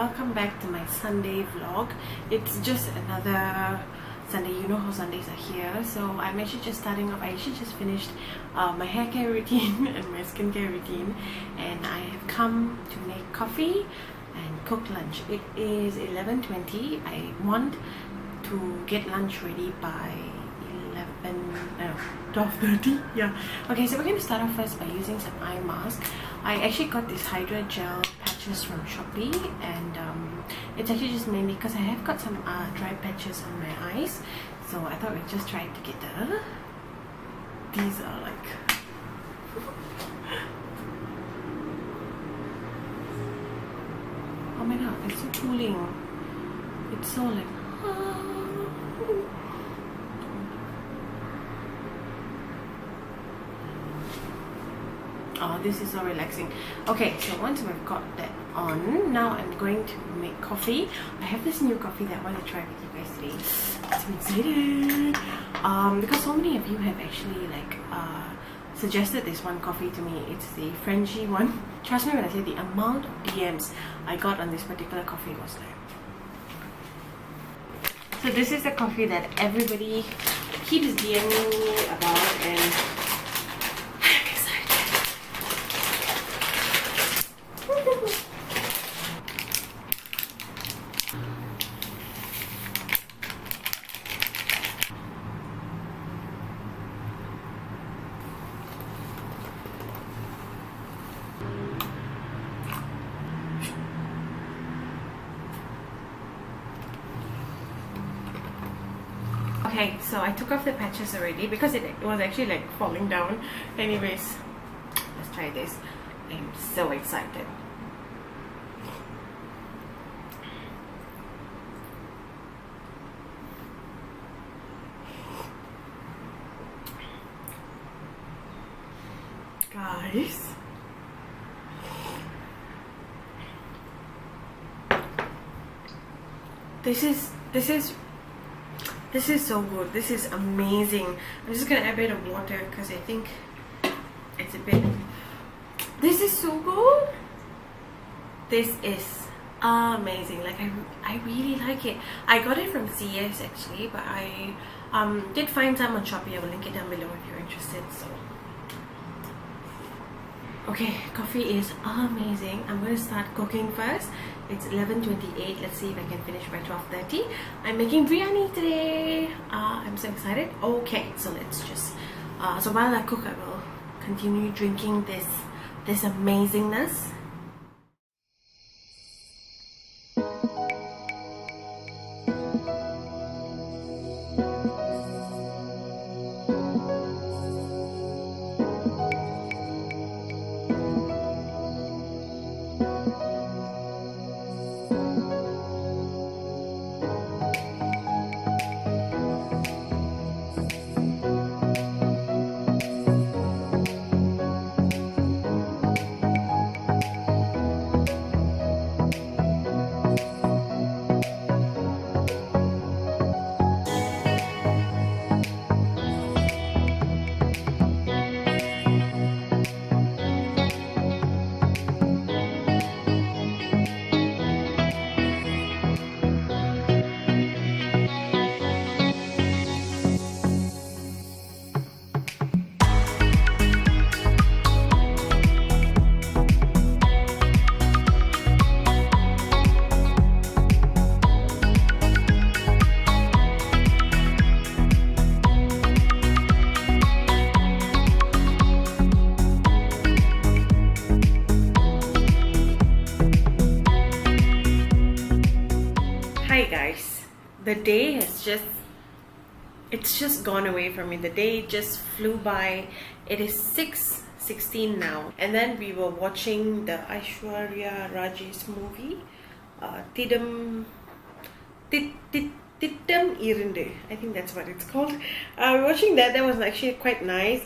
welcome back to my Sunday vlog. It's just another Sunday. You know how Sundays are here, so I'm actually just starting off. I actually just finished my hair care routine and my skincare routine, and I have come to make coffee and cook lunch. It is 11:20. I want to get lunch ready by 12:30. Yeah. Okay, so we're going to start off first by using some eye mask. I actually got this Hydra gel patches from Shopee, and it's actually just mainly because I have got some dry patches on my eyes, so I thought we'd just try together. These are like oh my god, it's so cooling. It's so like oh, this is so relaxing. Okay, so once we've got that on, now I'm going to make coffee. I have this new coffee that I want to try with you guys today. I'm excited because so many of you have actually like suggested this one coffee to me. It's the Frenchy one. Trust me when I say the amount of DMs I got on this particular coffee was like. So this is the coffee that everybody keeps DMing me about, and okay, so I took off the patches already because it was actually like falling down. Anyways, let's try this. I'm so excited. Guys, this is so good. This is amazing. I'm just gonna add a bit of water because I think it's a bit. This is so good. This is amazing. Like I really like it. I got it from CS actually, but I did find some on Shopee. I will link it down below if you're interested. So okay, coffee is amazing. I'm going to start cooking first. It's 11:28. Let's see if I can finish by 12:30. I'm making biryani today. I'm so excited. Okay, so let's just so while I cook, I will continue drinking this amazingness. Hi guys, the day has just gone away from me. The day just flew by. It is 6:16 now, and then we were watching the Aishwarya Rajesh movie, Tidam Irundu. I think that's what it's called. Watching that was actually quite nice.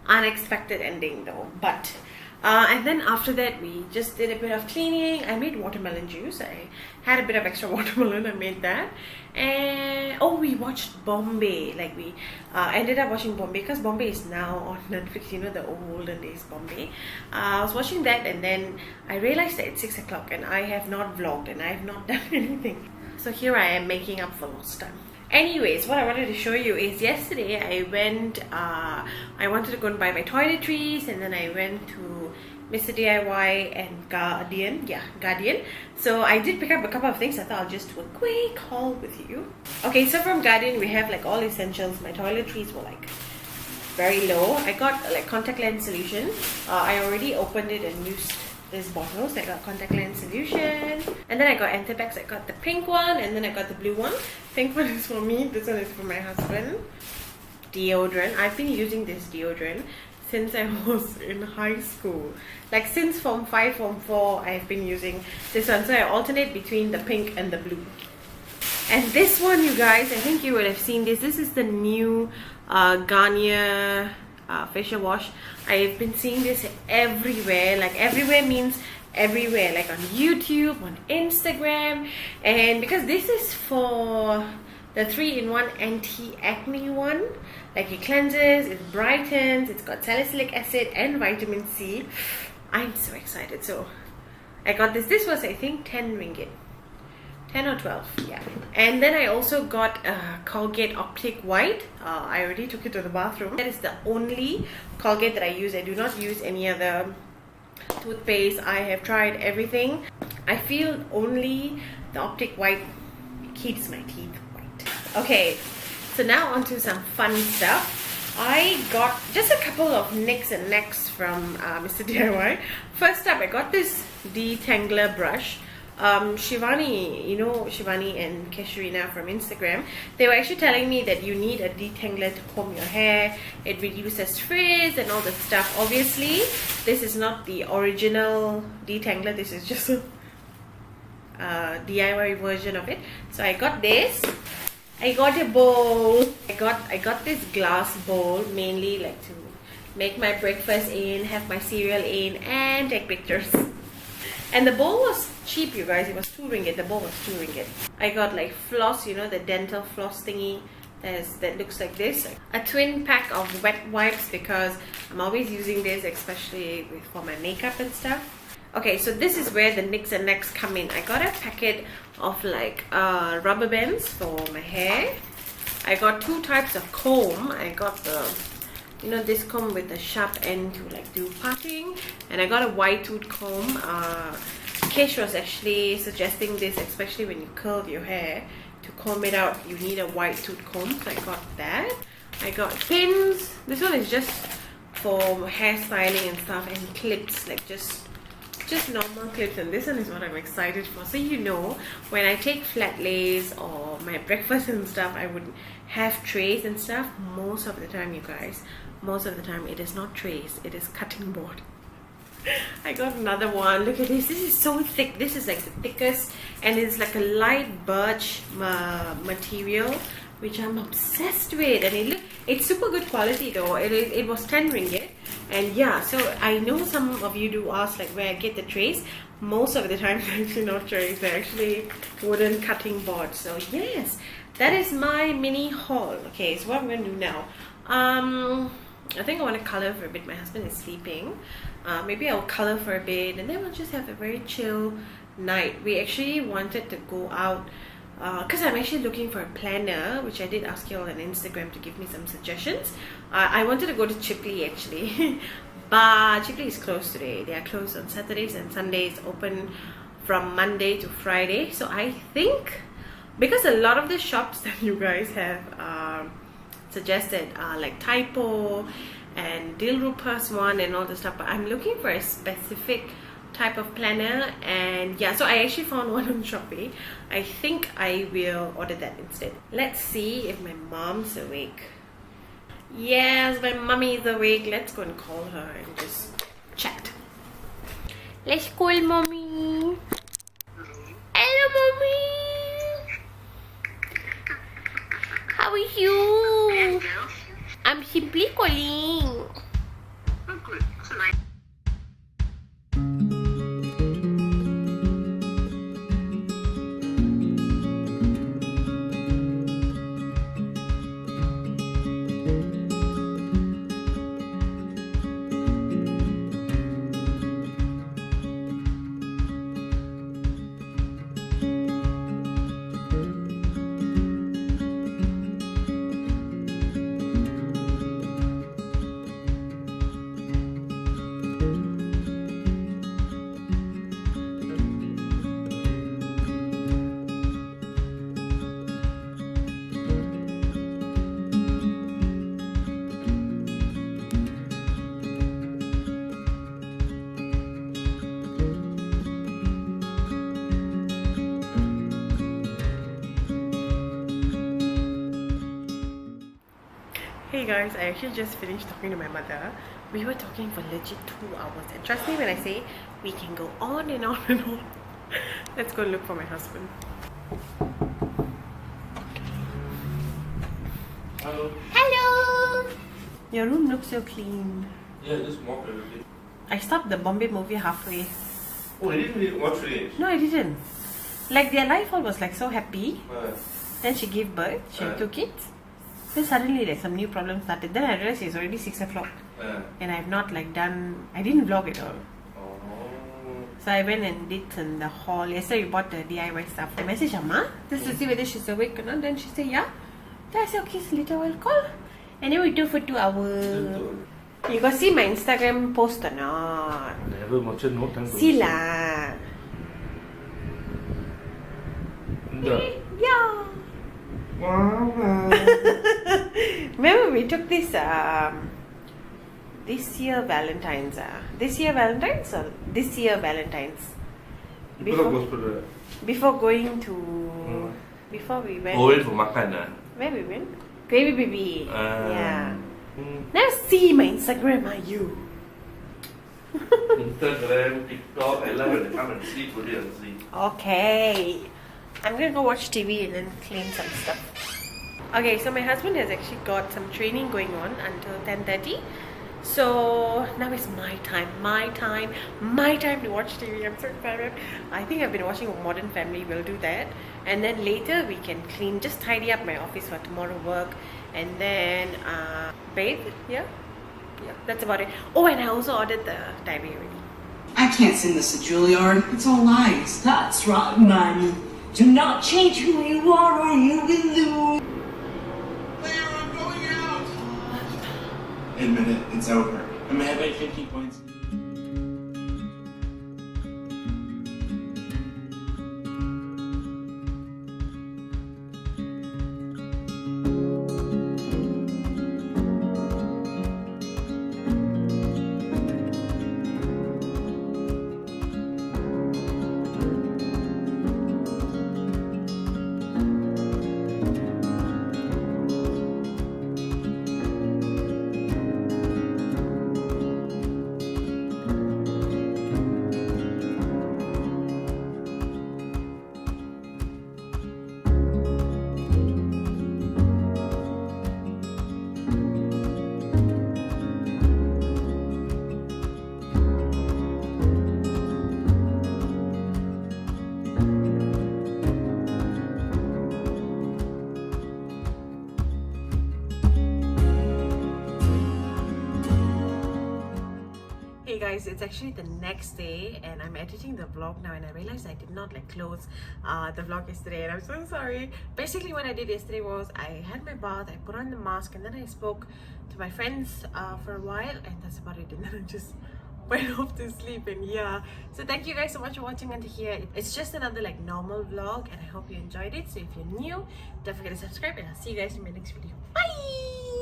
Unexpected ending though, but And then after that we just did a bit of cleaning. I made watermelon juice. I had a bit of extra watermelon. I made that. And oh, we watched Bombay. Like we ended up watching Bombay because Bombay is now on Netflix, you know, the olden days Bombay. I was watching that and then I realized that it's 6 o'clock and I have not vlogged and I have not done anything. So here I am making up for lost time. Anyways, what I wanted to show you is yesterday I went, I wanted to go and buy my toiletries, and then I went to Mr. DIY and Guardian. So I did pick up a couple of things. I thought I'll just do a quick haul with you. Okay, so from Guardian we have like all essentials. My toiletries were like very low. I got like contact lens solution. I already opened it and used this bottle. So I got contact lens solution, and then I got Antibacs. I got the pink one and then I got the blue one. Pink one is for me, this one is for my husband. Deodorant. I've been using this deodorant since I was in high school. Like since Form 5, Form 4 I've been using this one. So I alternate between the pink and the blue. And this one, you guys, I think you would have seen this. This is the new Garnier facial wash. I've been seeing this everywhere. Like everywhere means everywhere, like on YouTube, on Instagram. And because this is for the 3-in-1 anti-acne one, like it cleanses, it brightens, it's got salicylic acid and vitamin C. I'm so excited. So I got this. This was, I think, 10 ringgit, 10 or 12, yeah. And then I also got Colgate Optic White. I already took it to the bathroom. That is the only Colgate that I use. I do not use any other toothpaste. I have tried everything. I feel only the Optic White keeps my teeth white. Okay, so now on to some fun stuff. I got just a couple of nicks and necks from Mr. DIY. First up, I got this detangler brush. Shivani, you know Shivani and Kesharina from Instagram, they were actually telling me that you need a detangler to comb your hair. It reduces frizz and all that stuff. Obviously, this is not the original detangler. This is just a DIY version of it. So I got this. I got a bowl. I got this glass bowl mainly like to make my breakfast in, have my cereal in, and take pictures. And the bowl was cheap, you guys. It was 2 ringgit. The bowl was 2 ringgit. I got like floss, you know, the dental floss thingy that looks like this. A twin pack of wet wipes because I'm always using this, especially for my makeup and stuff. Okay, so this is where the nicks and necks come in. I got a packet of like rubber bands for my hair. I got 2 types of comb. I got the, you know, this comb with the sharp end to like do parting, and I got a wide tooth comb. Kesh was actually suggesting this, especially when you curl your hair, to comb it out you need a wide tooth comb. So I got that. I got pins. This one is just for hairstyling and stuff, and clips, like just normal clips. And this one is what I'm excited for. So you know, when I take flat lays or my breakfast and stuff, I would have trays and stuff. Most of the time, you guys, most of the time it is not trays, it is cutting board. I got another one. Look at this. This is so thick. This is like the thickest, and it's like a light birch material, which I'm obsessed with. And it's super good quality though. It was 10 ringgit. And yeah, so I know some of you do ask like where I get the trays. Most of the time they're actually not trays, they're actually wooden cutting boards. So yes, that is my mini haul. Okay, so what I'm going to do now, I think I want to color for a bit. My husband is sleeping. Maybe I'll color for a bit and then we'll just have a very chill night. We actually wanted to go out because I'm actually looking for a planner, which I did ask you all on Instagram to give me some suggestions. I wanted to go to Chipley actually, but Chipley is closed today. They are closed on Saturdays and Sundays, open from Monday to Friday. So I think, because a lot of the shops that you guys have suggested are like Typo and Dilrupa's one and all the stuff, but I'm looking for a specific type of planner. And yeah, so I actually found one on Shopee. I think I will order that instead. Let's see if my mom's awake. Yes, my mommy is awake. Let's go and call her and just chat. Let's call mommy. Hello mommy, how are you? I'm simply calling. Hey guys, I actually just finished talking to my mother. We were talking for legit 2 hours, and trust me when I say we can go on and on and on. Let's go look for my husband. Hello. Hello! Your room looks so clean. Yeah, just walk a little bit. I stopped the Bombay movie halfway. Oh, I didn't really watch it. No, I didn't. Like their life all was like so happy. Uh, Then she gave birth, she had 2 kids. Then suddenly like some new problems started. Then I realized it's already 6 o'clock. And I've not like done, I didn't vlog at all. oh. So I went and did in the hall. Yesterday we bought the DIY stuff. I messaged Amma just to see whether she's awake or not. Then she said yeah. Then I said okay, so later I'll call. And then we do for 2 hours. You got see my Instagram post or not? Never much, no time to See lah. Yeah. Wow. Remember we took this this year Valentine's this year Valentine's or this year Valentine's before going to before we went went for makan where we went? Baby baby. Yeah. Now see my Instagram you. Instagram, TikTok, I love it. Come and see, put it and see. Okay. I'm gonna go watch TV and then clean some stuff. Okay, so my husband has actually got some training going on until 10:30. So now it's my time to watch TV. I'm so excited. I think I've been watching Modern Family. We'll do that. And then later we can clean, just tidy up my office for tomorrow work. And then bathe, yeah, that's about it. Oh, and I also ordered the diary already. I can't send this to Juilliard. It's all lies. That's right, man. Do not change who you are or you will lose. Claire, I'm going out! Admit it, it's over. I'm having 50 points. Hey guys, it's actually the next day and I'm editing the vlog now, and I realized I did not like close the vlog yesterday, and I'm so sorry. Basically what I did yesterday was I had my bath, I put on the mask, and then I spoke to my friends for a while, and that's about it. And then I just went off to sleep. And yeah, so thank you guys so much for watching until here. It's just another like normal vlog, and I hope you enjoyed it. So if you're new, don't forget to subscribe, and I'll see you guys in my next video. Bye.